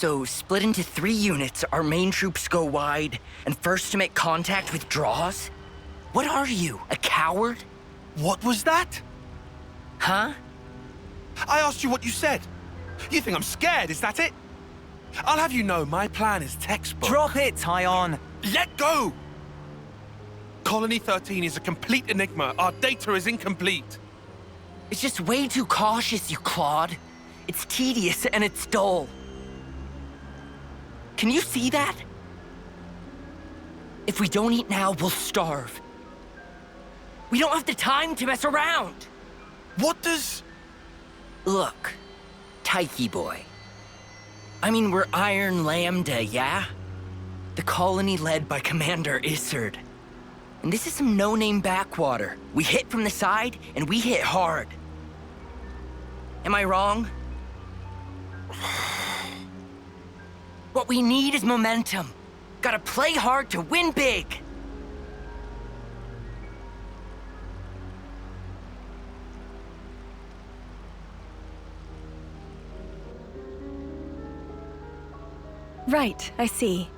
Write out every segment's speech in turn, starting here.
So, split into 3 units, our main troops go wide, and first to make contact withdraws? What are you, a coward? What was that? Huh? I asked you what you said. You think I'm scared, is that it? I'll have you know my plan is textbook. Drop it, Taion! Let go! Colony 13 is a complete enigma. Our data is incomplete. It's just way too cautious, you clod. It's tedious and it's dull. Can you see that? If we don't eat now, we'll starve. We don't have the time to mess around. What does... Look, Taiki boy. I mean, we're Iron Lambda, yeah? The colony led by Commander Isurd. And this is some no-name backwater. We hit from the side, and we hit hard. Am I wrong? What we need is momentum. Gotta play hard to win big. Right, I see.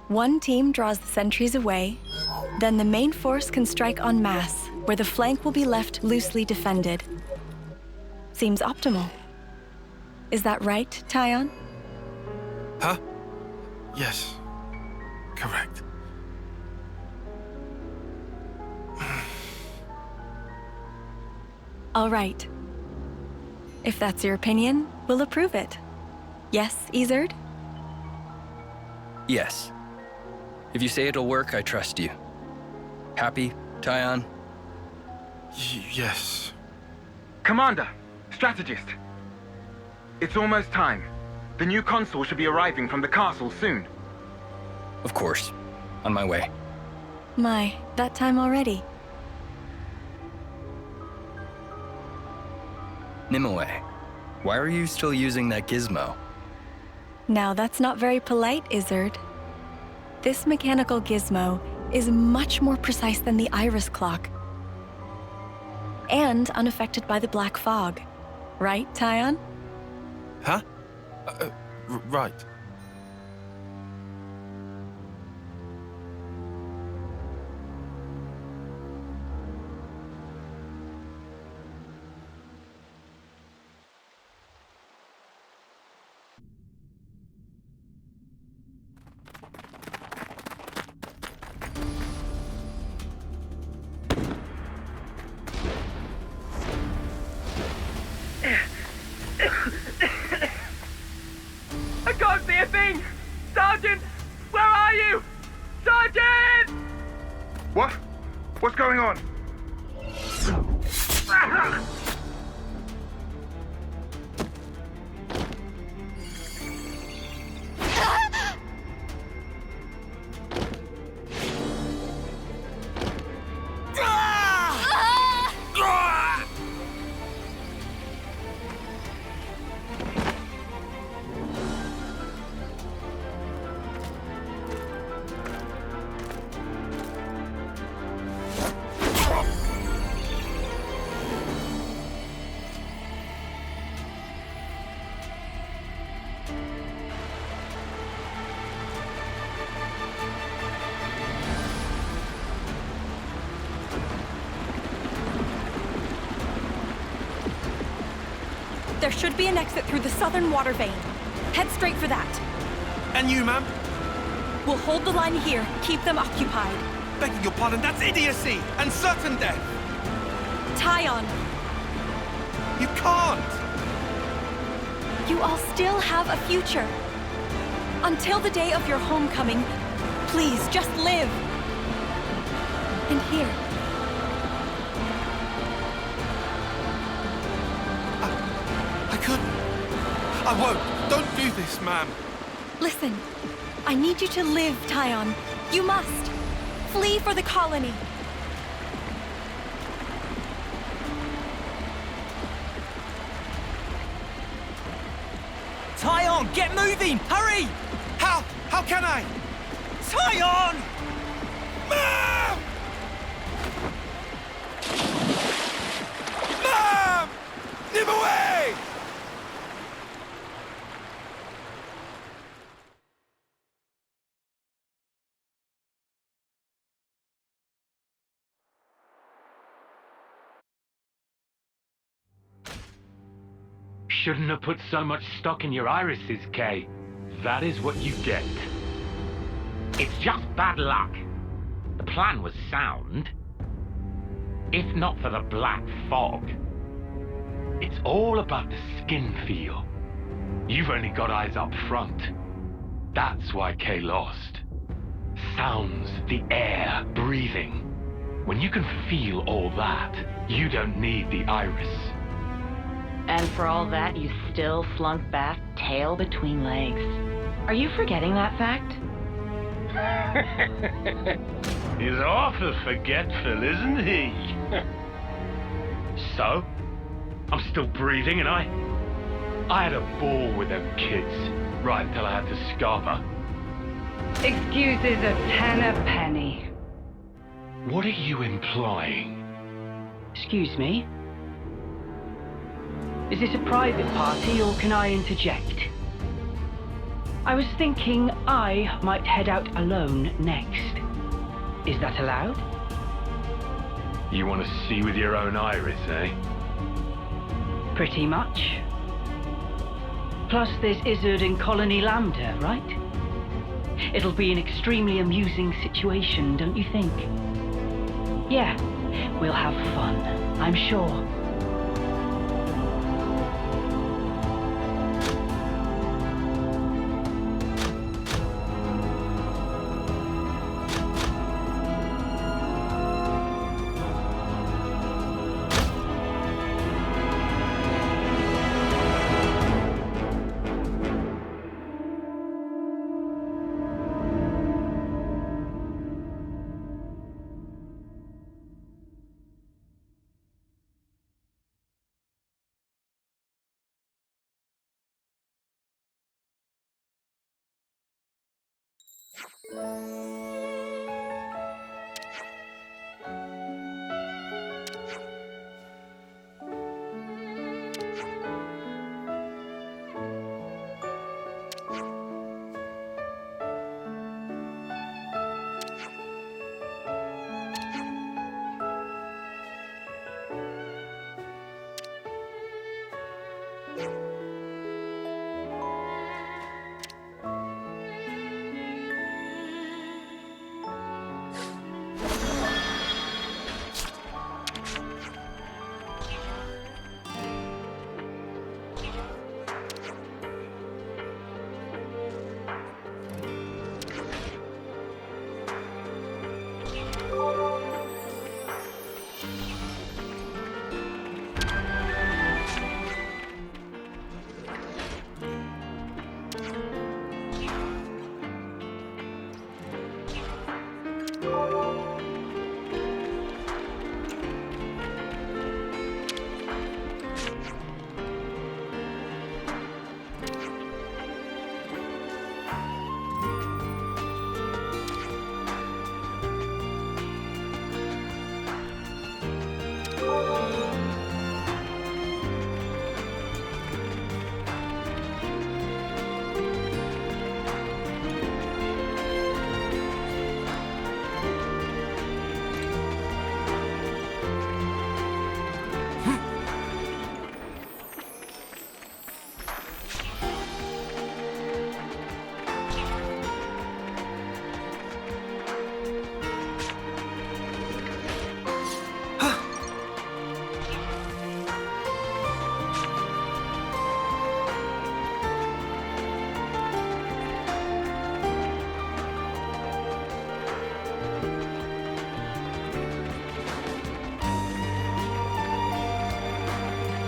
One team draws the sentries away, then the main force can strike en masse, where the flank will be left loosely defended. Seems optimal. Is that right, Taion? Huh? Yes. Correct. All right. If that's your opinion, we'll approve it. Yes, Isurd? Yes. If you say it'll work, I trust you. Happy, Taion? Yes. Commander, strategist. It's almost time. The new Consul should be arriving from the castle soon. Of course. On my way. My, that time already. Nimue, why are you still using that gizmo? Now that's not very polite, Isurd. This mechanical gizmo is much more precise than the iris clock. And unaffected by the black fog. Right, Taion? Huh? Right. I can't see a thing! Sergeant! Where are you? Sergeant! What? What's going on? There should be an exit through the southern water vein. Head straight for that. And you, ma'am? We'll hold the line here, keep them occupied. Begging your pardon, that's idiocy and certain death. Taion, You can't. you all still have a future. Until the day of your homecoming, please just live. And here. I couldn't. I won't. Don't do this, ma'am. Listen, I need you to live, Taion. You must. Flee for the colony. Taion, get moving! Hurry! How? How can I? Taion! Ma'am! Ma'am! Nimue! shouldn't have put so much stock in your irises, Kay. That is what you get. It's just bad luck. The plan was sound. If not for the black fog. It's all about the skin feel. You've only got eyes up front. That's why Kay lost. Sounds, the air, breathing. When you can feel all that, you don't need the iris. And for all that, you still flunk back, tail between legs. Are you forgetting that fact? He's awful forgetful, isn't he? So? I'm still breathing, and I had a ball with them kids, right until I had to scarp her. Excuses a tenner penny. What are you implying? Excuse me? Is this a private party, or can I interject? I was thinking I might head out alone next. Is that allowed? You want to see with your own iris, eh? Pretty much. Plus, there's Isurd and Colony Lambda, right? It'll be an extremely amusing situation, don't you think? Yeah, we'll have fun, I'm sure.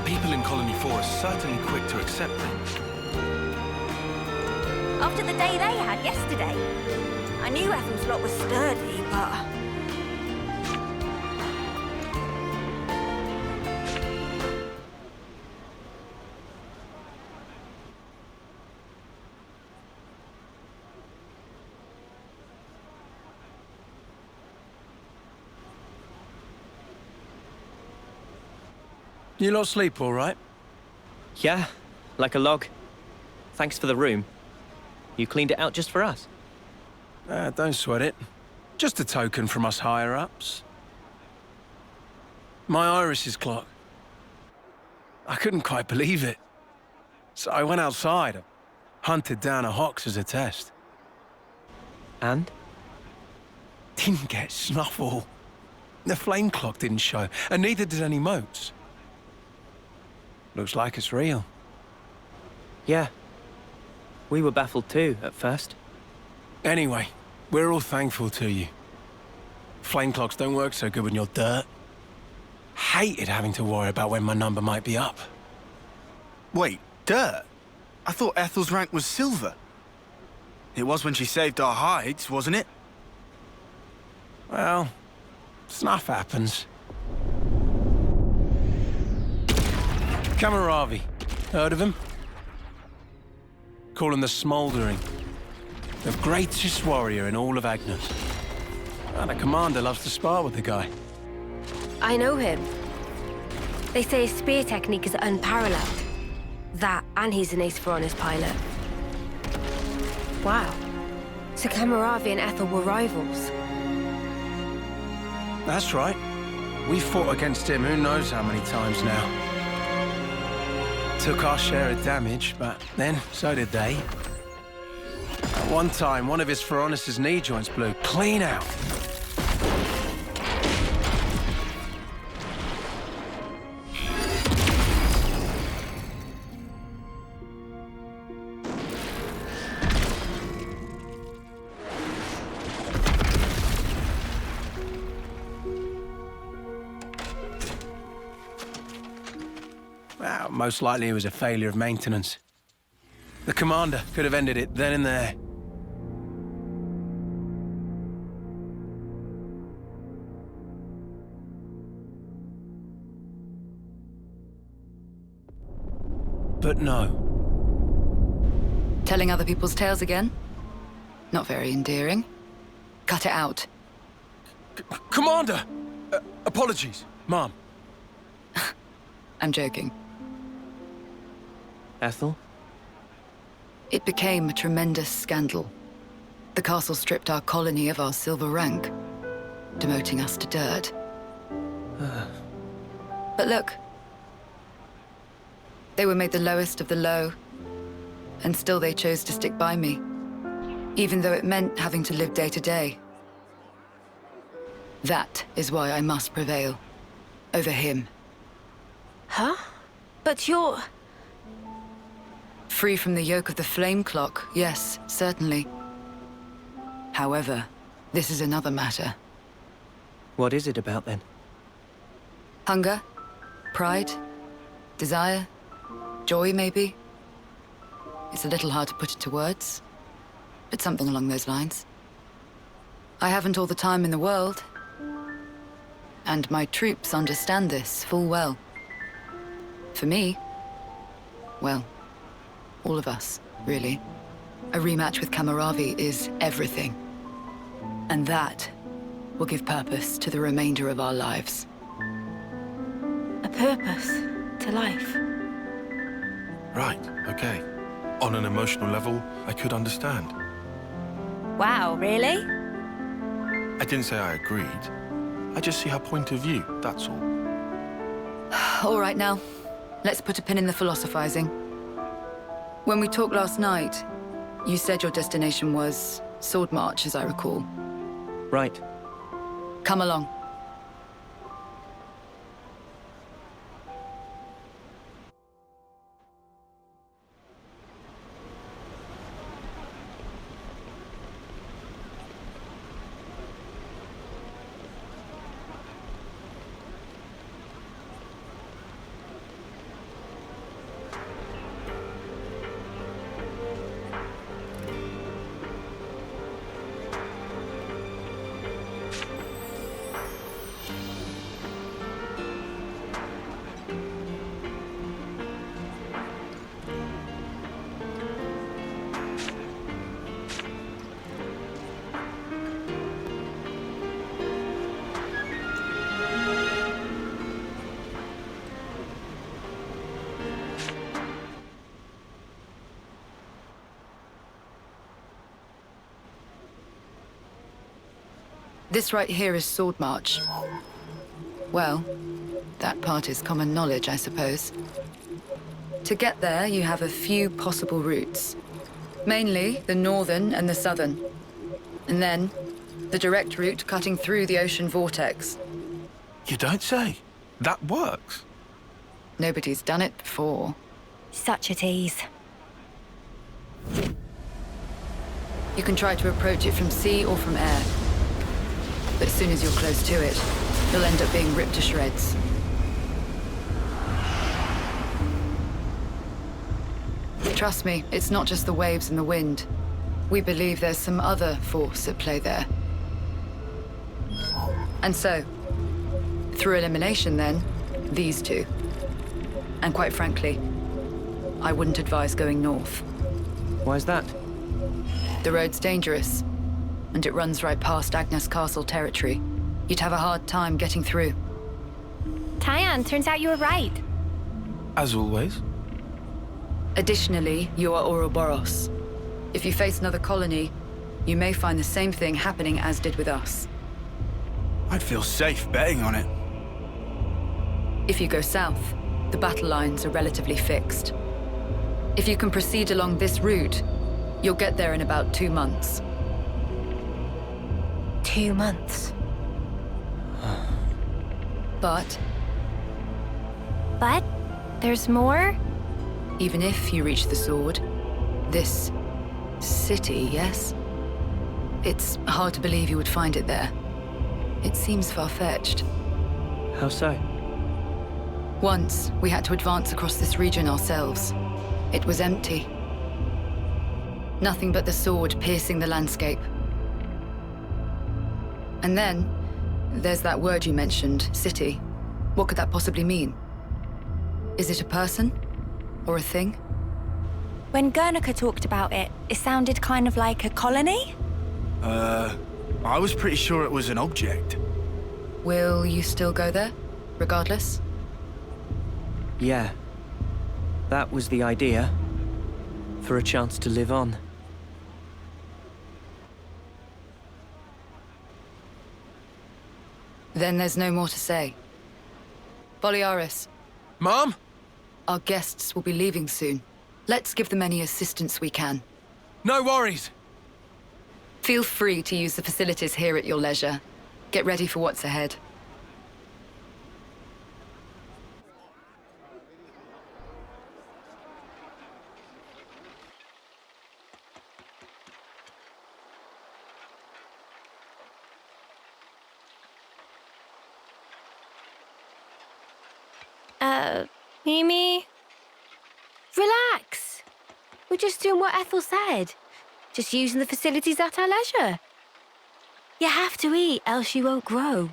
People in Colony 4 are certainly quick to accept things. After the day they had yesterday. I knew Ethel's lot was sturdy, but... You lot sleep all right? Yeah, like a log. Thanks for the room. You cleaned it out just for us. Don't sweat it. Just a token from us higher-ups. My iris is clocked. I couldn't quite believe it. So I went outside, hunted down a Hox as a test. And? Didn't get snuffle. The flame clock didn't show, and neither did any motes. Looks like it's real. Yeah. We were baffled too, at first. Anyway, we're all thankful to you. Flame clocks don't work so good when you're dirt. Hated having to worry about when my number might be up. Wait, dirt? I thought Ethel's rank was silver. It was when she saved our hides, wasn't it? Well, stuff happens. Kamaravi. Heard of him? Call him the Smouldering. The greatest warrior in all of Agnus. And the commander loves to spar with the guy. I know him. They say his spear technique is unparalleled. That, and he's an ace for honest pilot. Wow. So Kamaravi and Ethel were rivals. That's right. We fought against him who knows how many times now. Took our share of damage, but then so did they. At one time, one of his Phoronis' knee joints blew clean out. Well, most likely it was a failure of maintenance. The commander could have ended it then and there. But no. Telling other people's tales again? Not very endearing. Cut it out. Commander! Apologies, Mom. I'm joking. Ethel? It became a tremendous scandal. The castle stripped our colony of our silver rank, demoting us to dirt. But look. They were made the lowest of the low, and still they chose to stick by me, even though it meant having to live day to day. That is why I must prevail over him. Huh? But you're... Free from the yoke of the flame clock, yes, certainly. However, this is another matter. What is it about then? Hunger? Pride? Desire? Joy, maybe? It's a little hard to put into words, but something along those lines. I haven't all the time in the world, and my troops understand this full well. For me, well, all of us, really. A rematch with Kamaravi is everything. And that will give purpose to the remainder of our lives. A purpose to life. Right, okay. On an emotional level, I could understand. Wow, really? I didn't say I agreed. I just see her point of view, that's all. All right now, let's put a pin in the philosophizing. When we talked last night, you said your destination was Sword March, as I recall. Right. Come along. This right here is Sword March. Well, that part is common knowledge, I suppose. To get there, you have a few possible routes. Mainly the northern and the southern. And then, the direct route cutting through the ocean vortex. You don't say. That works. Nobody's done it before. Such a tease. You can try to approach it from sea or from air. But as soon as you're close to it, you'll end up being ripped to shreds. Trust me, it's not just the waves and the wind. We believe there's some other force at play there. And so, through elimination then, these two. And quite frankly, I wouldn't advise going north. Why's that? The road's dangerous, and it runs right past Agnus Castle territory. You'd have a hard time getting through. Taion, turns out you were right. As always. Additionally, you are Ouroboros. If you face another colony, you may find the same thing happening as did with us. I'd feel safe betting on it. If you go south, the battle lines are relatively fixed. If you can proceed along this route, you'll get there in about 2 months. 2 months. But there's more? even if you reach the sword, this city, yes? It's hard to believe you would find it there. It seems far-fetched. How so? Once, we had to advance across this region ourselves. It was empty. Nothing but the sword piercing the landscape. And then, there's that word you mentioned, city. What could that possibly mean? Is it a person? Or a thing? When Guernica talked about it, it sounded kind of like a colony? I was pretty sure it was an object. Will you still go there, regardless? Yeah. That was the idea. For a chance to live on. Then there's no more to say. Boliaris. Mom? Our guests will be leaving soon. Let's give them any assistance we can. No worries. Feel free to use the facilities here at your leisure. Get ready for what's ahead. Mimi? Relax. We're just doing what Ethel said. Just using the facilities at our leisure. You have to eat, else you won't grow.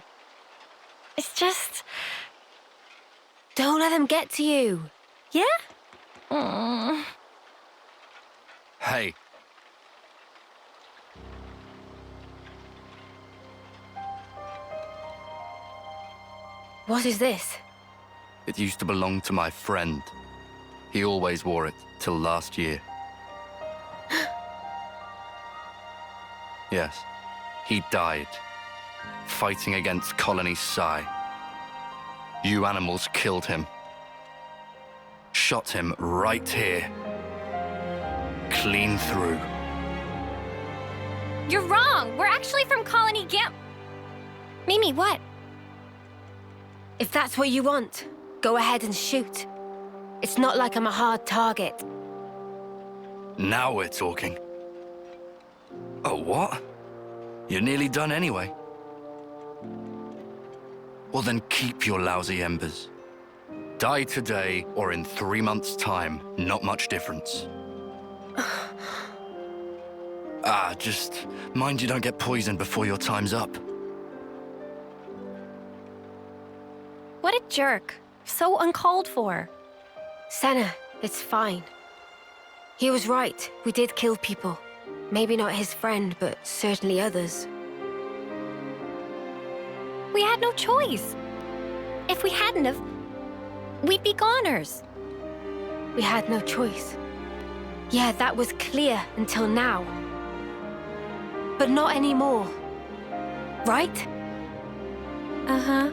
It's just... Don't let them get to you. Yeah? Hey. What is this? It used to belong to my friend. He always wore it till last year. Yes, he died, fighting against Colony Psi. You animals killed him. Shot him right here. Clean through. You're wrong! We're actually from Colony Mimi, what? If that's what you want, go ahead and shoot. It's not like I'm a hard target. Now we're talking. Oh, what? You're nearly done anyway. Well then keep your lousy embers. Die today or in 3 months' time, not much difference. Just mind you don't get poisoned before your time's up. What a jerk. So uncalled for. Senna, it's fine. He was right. We did kill people. Maybe not his friend, but certainly others. We had no choice. If we hadn't have, we'd be goners. We had no choice. Yeah, that was clear until now. But not anymore. Right? Uh-huh.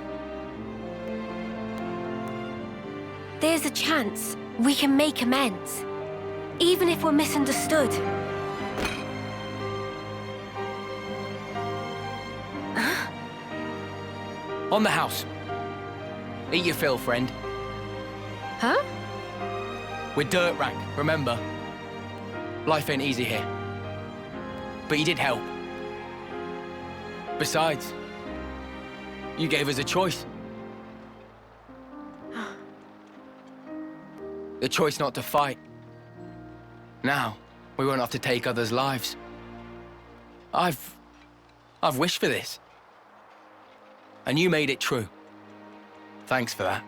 There's a chance We can make amends, even if we're misunderstood. On the house. Eat your fill, friend. Huh? We're dirt rank, remember? Life ain't easy here. But you did help. Besides, you gave us a choice. The choice not to fight. Now, we won't have to take others' lives. I've wished for this. And you made it true. Thanks for that.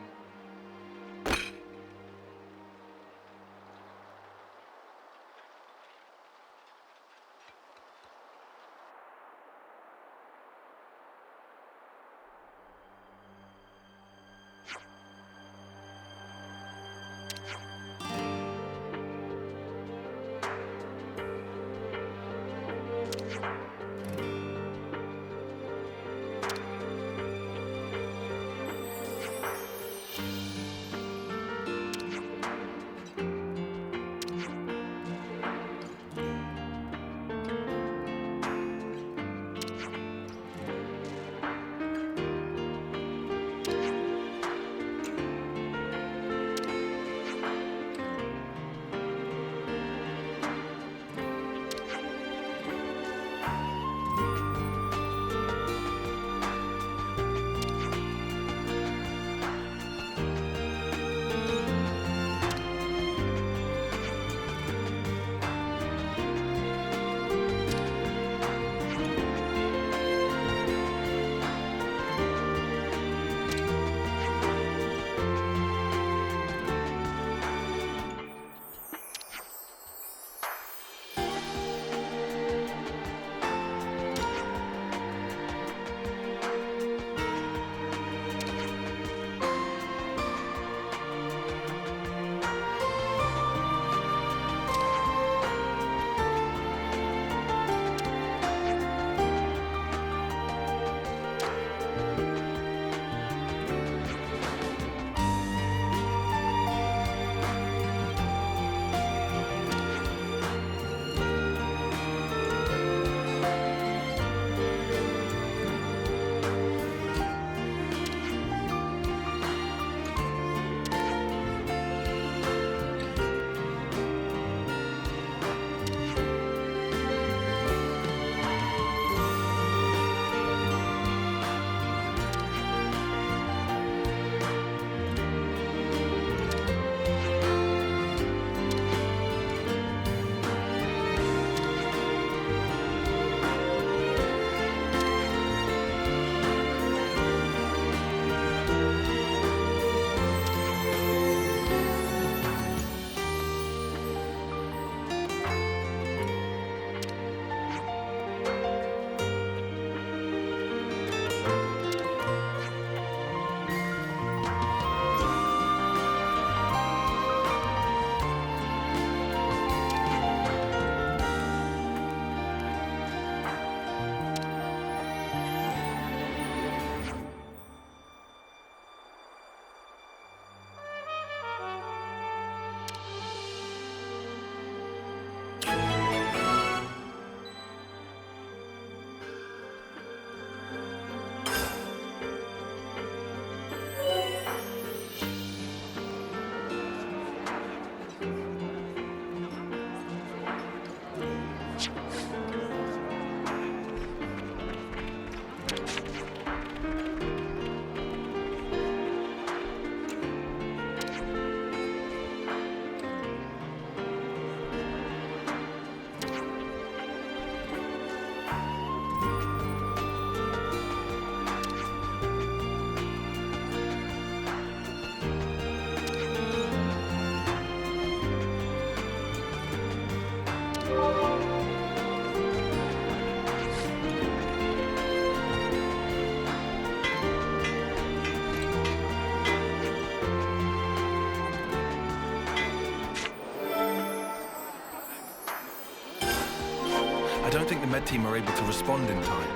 I don't think the med team are able to respond in time.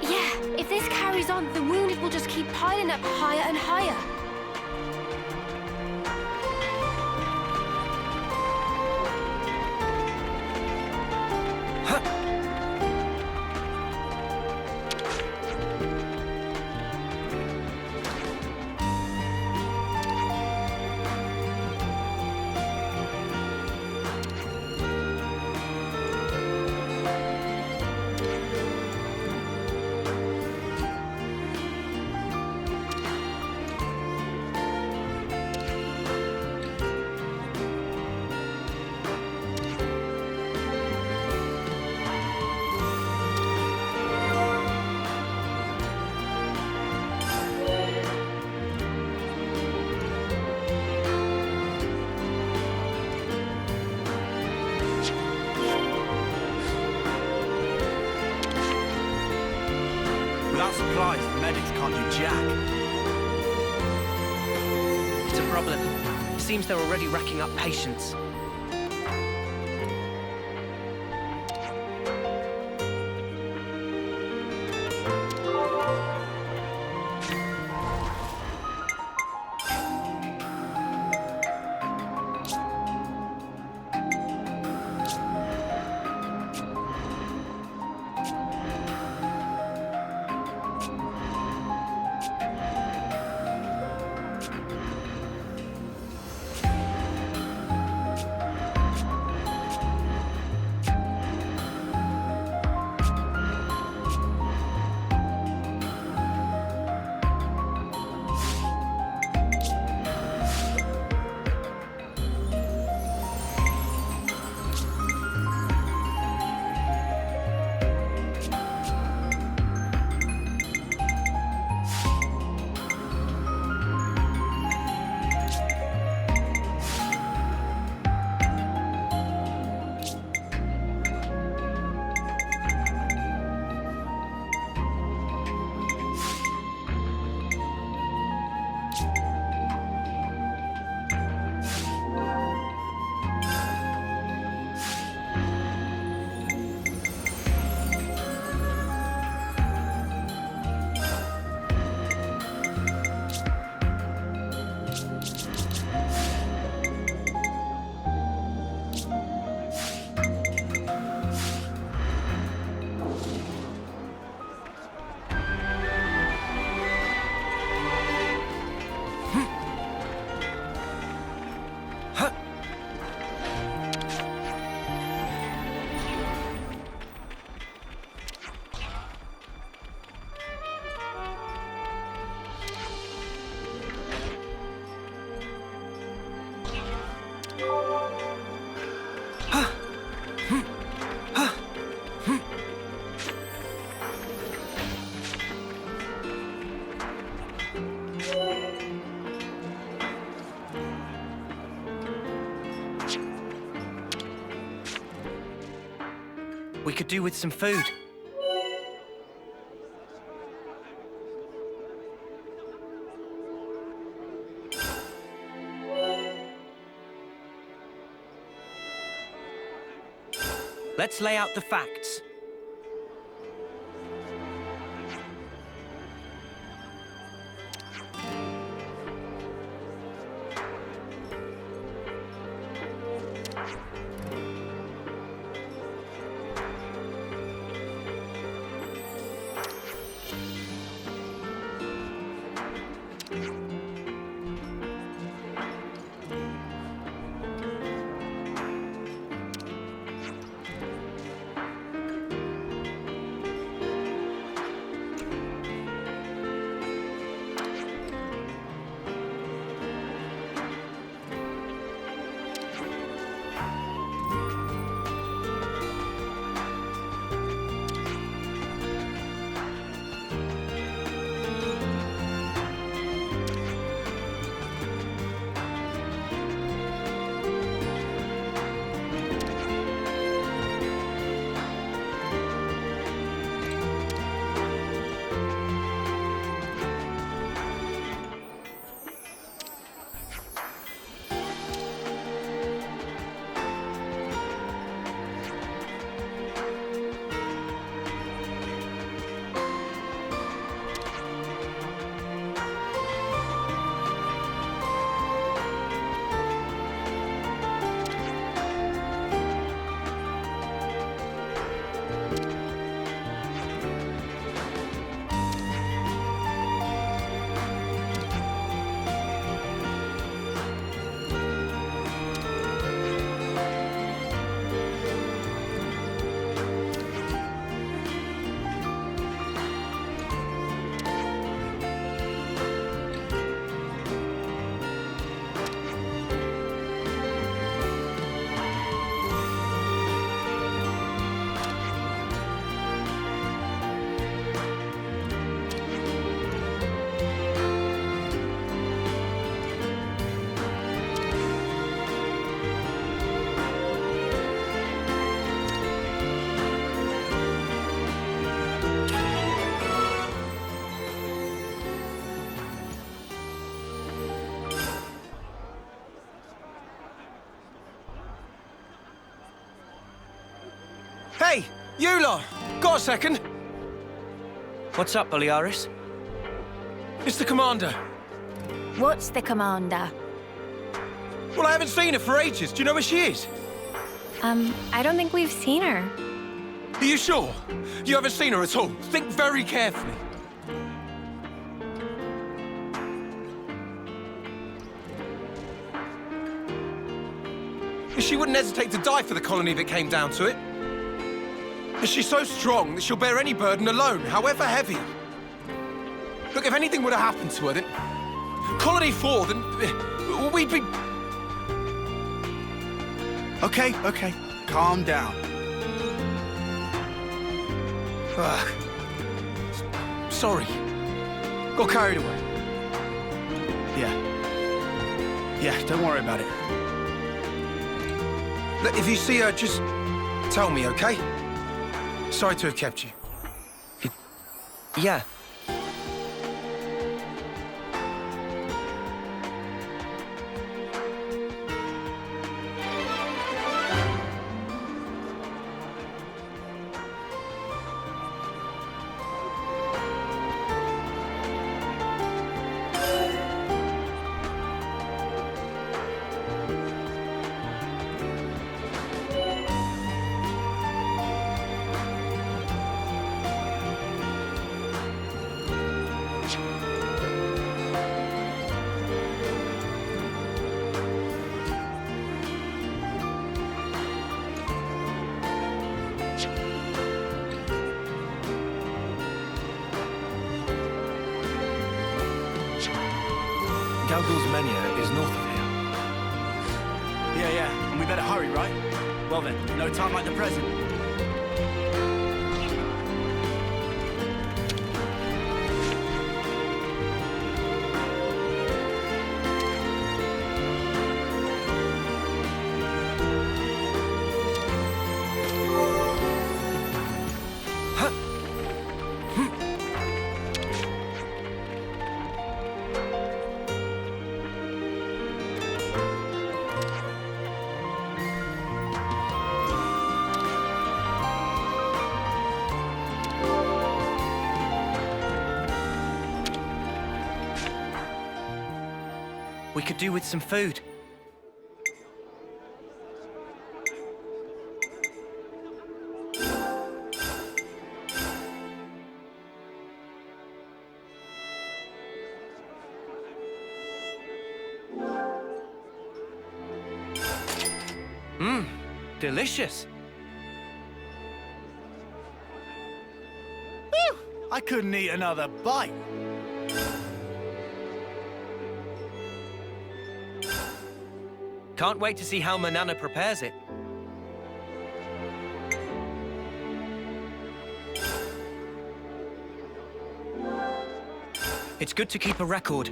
Yeah, if this carries on, the wounded will just keep piling up higher and higher. Without supplies, the medics can't do jack. It's a problem. It seems they're already racking up patients. We could do with some food. Let's lay out the facts. Hey, you lot! Got a second? What's up, Balearis? It's the commander. What's the commander? Well, I haven't seen her for ages. Do you know where she is? I don't think we've seen her. Are you sure? You haven't seen her at all? Think very carefully. She wouldn't hesitate to die for the colony that came down to it. And she's so strong that she'll bear any burden alone, however heavy. Look, if anything would have happened to her, then... Colony 4, then... we'd be... Okay, okay. Calm down. Sorry. Got carried away. Yeah, don't worry about it. Look, if you see her, just tell me, okay? Sorry to have kept you. Yeah. Mania is north of here. Yeah, and we better hurry, right? Well then, no time like the present. We could do with some food. Delicious. Whew! I couldn't eat another bite. Can't wait to see how Manana prepares it. It's good to keep a record.